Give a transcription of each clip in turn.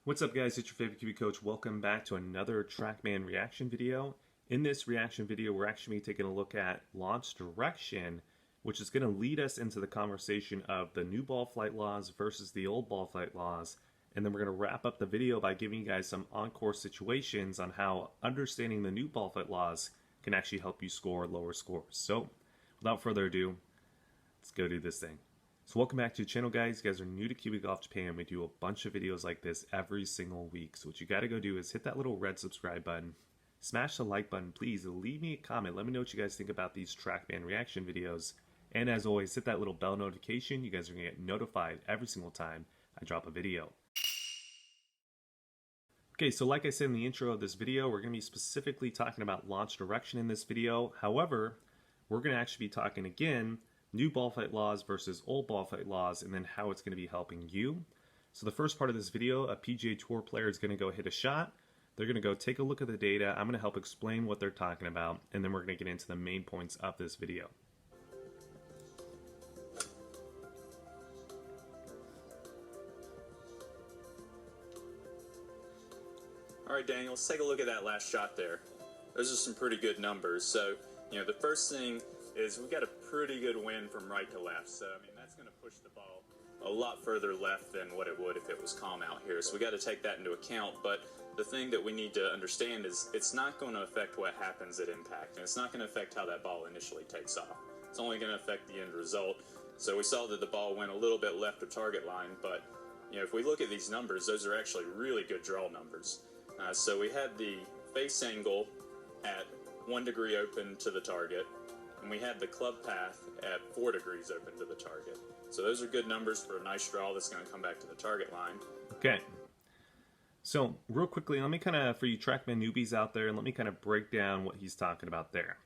What's up guys, it's your favorite QB coach. Welcome back to another TrackMan reaction video. In this reaction video, we're actually taking a look at launch direction, which is going to lead us into the conversation of the new ball flight laws versus the old ball flight laws. And then we're going to wrap up the video by giving you guys some on-course situations on how understanding the new ball flight laws can actually help you score lower scores. So without further ado, let's go do this thing. So welcome back to the channel, guys. You guys are new to Kiwi Golf Japan. We do a bunch of videos like this every single week. So what you got to go do is hit that little red subscribe button, smash the like button, please leave me a comment. Let me know what you guys think about these TrackMan reaction videos. And as always, hit that little bell notification. You guys are going to get notified every single time I drop a video. Okay, so like I said in the intro of this video, we're going to be specifically talking about launch direction in this video. However, we're going to actually be talking again new ball flight laws versus old ball flight laws, and then how it's going to be helping you. So the first part of this video, a PGA Tour player is going to go hit a shot. They're going to go take a look at the data. I'm going to help explain what they're talking about, and then we're going to get into the main points of this video. All right, Daniel, let's take a look at that last shot there. Those are some pretty good numbers. So, the first thing is we got a pretty good wind from right to left. So, that's going to push the ball a lot further left than what it would if it was calm out here. So we got to take that into account. But the thing that we need to understand is it's not going to affect what happens at impact. And it's not going to affect how that ball initially takes off. It's only going to affect the end result. So we saw that the ball went a little bit left of target line. But, if we look at these numbers, those are actually really good draw numbers. So we had the face angle at 1 degree open to the target, and we had the club path at 4 degrees open to the target. So those are good numbers for a nice draw that's going to come back to the target line. Okay. So real quickly, let me for you TrackMan newbies out there, let me break down what he's talking about there.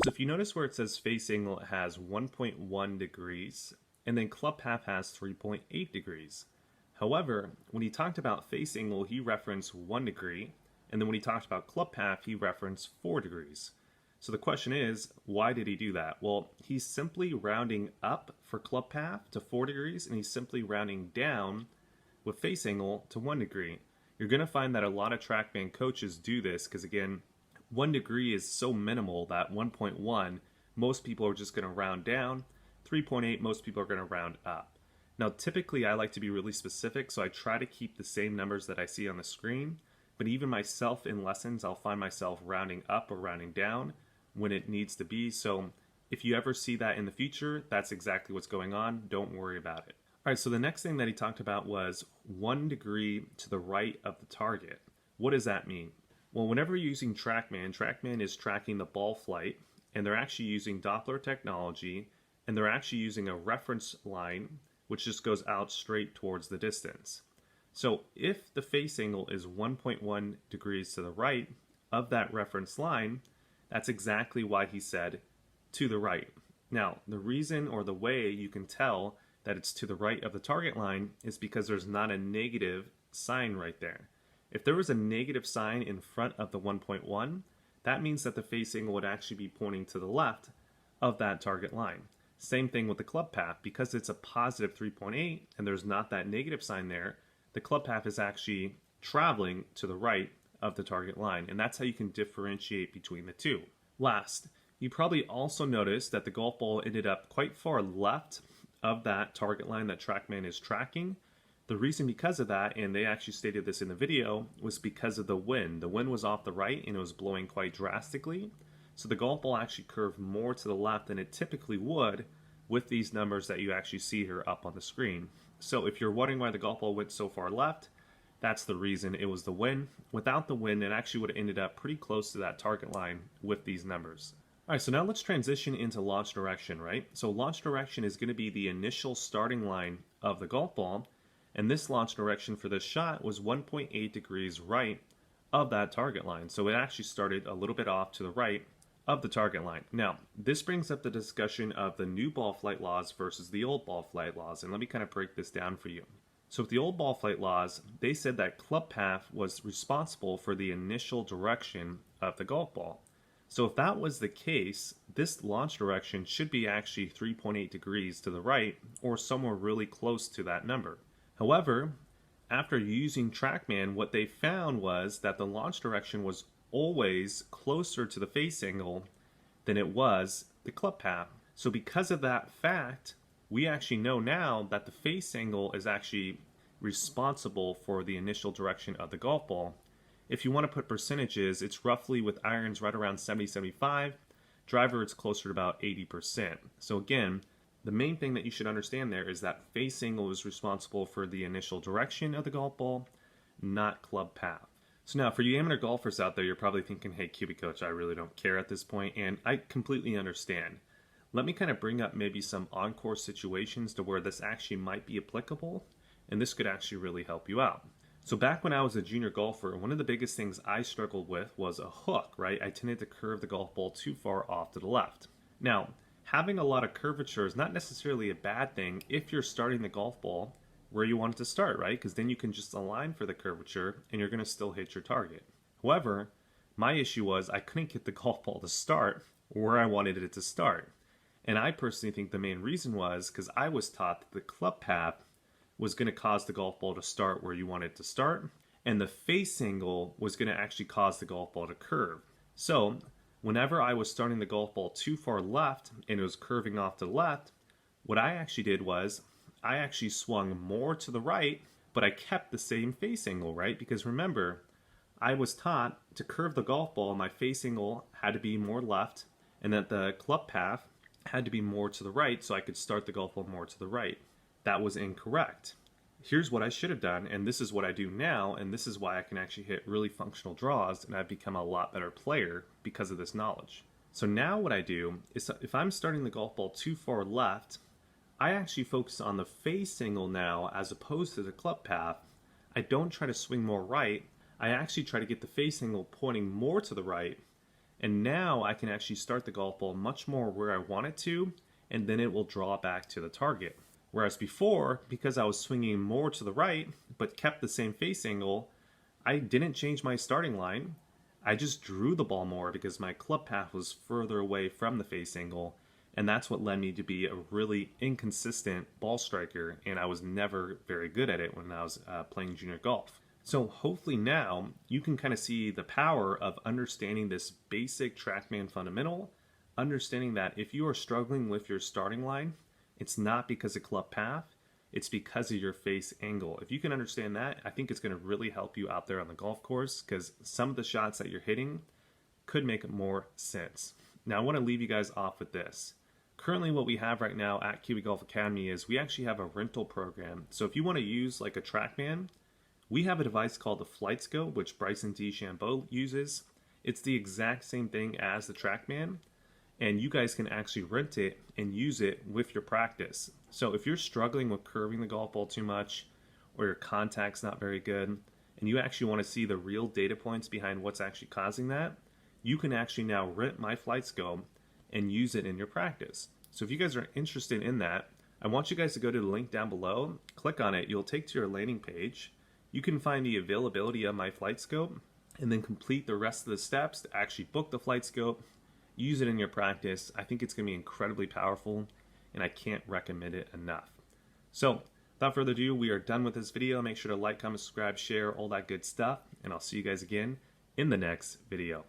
So if you notice where it says face angle, it has 1.1 degrees, and then club path has 3.8 degrees. However, when he talked about face angle, he referenced 1 degree, and then when he talked about club path, he referenced 4 degrees. So the question is, why did he do that? Well, he's simply rounding up for club path to 4 degrees, and he's simply rounding down with face angle to 1 degree. You're going to find that a lot of TrackMan coaches do this because, again, 1 degree is so minimal that 1.1, most people are just going to round down. 3.8, most people are going to round up. Now, typically, I like to be really specific, so I try to keep the same numbers that I see on the screen. But even myself in lessons, I'll find myself rounding up or rounding down when it needs to be. So if you ever see that in the future, that's exactly what's going on. Don't worry about it. All right, so the next thing that he talked about was 1 degree to the right of the target. What does that mean? Well, whenever you're using TrackMan, TrackMan is tracking the ball flight, and they're actually using Doppler technology, and they're actually using a reference line which just goes out straight towards the distance. So if the face angle is 1.1 degrees to the right of that reference line, that's exactly why he said to the right. Now, the reason or the way you can tell that it's to the right of the target line is because there's not a negative sign right there. If there was a negative sign in front of the 1.1, that means that the face angle would actually be pointing to the left of that target line. Same thing with the club path. Because it's a positive 3.8 and there's not that negative sign there, the club path is actually traveling to the right of the target line. And that's how you can differentiate between the two. Last, you probably also noticed that the golf ball ended up quite far left of that target line that TrackMan is tracking. The reason because of that, and they actually stated this in the video, was because of the wind. The wind was off the right and it was blowing quite drastically. So the golf ball actually curved more to the left than it typically would with these numbers that you actually see here up on the screen. So if you're wondering why the golf ball went so far left, that's the reason. It was the wind. Without the wind, it actually would have ended up pretty close to that target line with these numbers. All right, so now let's transition into launch direction, right? So launch direction is going to be the initial starting line of the golf ball, and this launch direction for this shot was 1.8 degrees right of that target line. So it actually started a little bit off to the right of the target line. Now, this brings up the discussion of the new ball flight laws versus the old ball flight laws, and let me break this down for you. So with the old ball flight laws, they said that club path was responsible for the initial direction of the golf ball. So if that was the case, this launch direction should be actually 3.8 degrees to the right, or somewhere really close to that number. However, after using TrackMan, what they found was that the launch direction was always closer to the face angle than it was the club path. So because of that fact, we actually know now that the face angle is actually responsible for the initial direction of the golf ball. If you want to put percentages, it's roughly with irons right around 70-75. Driver, it's closer to about 80%. So again, the main thing that you should understand there is that face angle is responsible for the initial direction of the golf ball, not club path. So now for you amateur golfers out there, you're probably thinking, hey, Kibbe Coach, I really don't care at this point, and I completely understand. Let me kind of bring up maybe some on-course situations to where this actually might be applicable, and this could actually really help you out. So back when I was a junior golfer, one of the biggest things I struggled with was a hook, right? I tended to curve the golf ball too far off to the left. Now, having a lot of curvature is not necessarily a bad thing if you're starting the golf ball where you want it to start, right? Because then you can just align for the curvature and you're going to still hit your target. However, my issue was I couldn't get the golf ball to start where I wanted it to start. And I personally think the main reason was because I was taught that the club path was going to cause the golf ball to start where you want it to start, and the face angle was going to actually cause the golf ball to curve. So whenever I was starting the golf ball too far left and it was curving off to the left, what I actually did was I actually swung more to the right, but I kept the same face angle, right? Because remember, I was taught to curve the golf ball, my face angle had to be more left, and that the club path had to be more to the right so I could start the golf ball more to the right. That was incorrect. Here's what I should have done, and this is what I do now, and this is why I can actually hit really functional draws, and I've become a lot better player because of this knowledge. So now what I do is if I'm starting the golf ball too far left, I actually focus on the face angle now as opposed to the club path. I don't try to swing more right. I actually try to get the face angle pointing more to the right, and now I can actually start the golf ball much more where I want it to, and then it will draw back to the target. Whereas before, because I was swinging more to the right, but kept the same face angle, I didn't change my starting line. I just drew the ball more because my club path was further away from the face angle, and that's what led me to be a really inconsistent ball striker, and I was never very good at it when I was playing junior golf. So hopefully now you can kind of see the power of understanding this basic TrackMan fundamental, understanding that if you are struggling with your starting line, it's not because of club path, it's because of your face angle. If you can understand that, I think it's going to really help you out there on the golf course because some of the shots that you're hitting could make more sense. Now I want to leave you guys off with this. Currently what we have right now at Kibbe Golf Academy is we actually have a rental program. So if you want to use like a TrackMan, we have a device called the Flight Scope, which Bryson DeChambeau uses. It's the exact same thing as the TrackMan, and you guys can actually rent it and use it with your practice. So if you're struggling with curving the golf ball too much, or your contact's not very good, and you actually want to see the real data points behind what's actually causing that, you can actually now rent my Flight Scope and use it in your practice. So if you guys are interested in that, I want you guys to go to the link down below, click on it, you'll take to your landing page. You can find the availability of my Flight Scope, and then complete the rest of the steps to actually book the Flight Scope, use it in your practice. I think it's going to be incredibly powerful, and I can't recommend it enough. So without further ado, we are done with this video. Make sure to like, comment, subscribe, share, all that good stuff, and I'll see you guys again in the next video.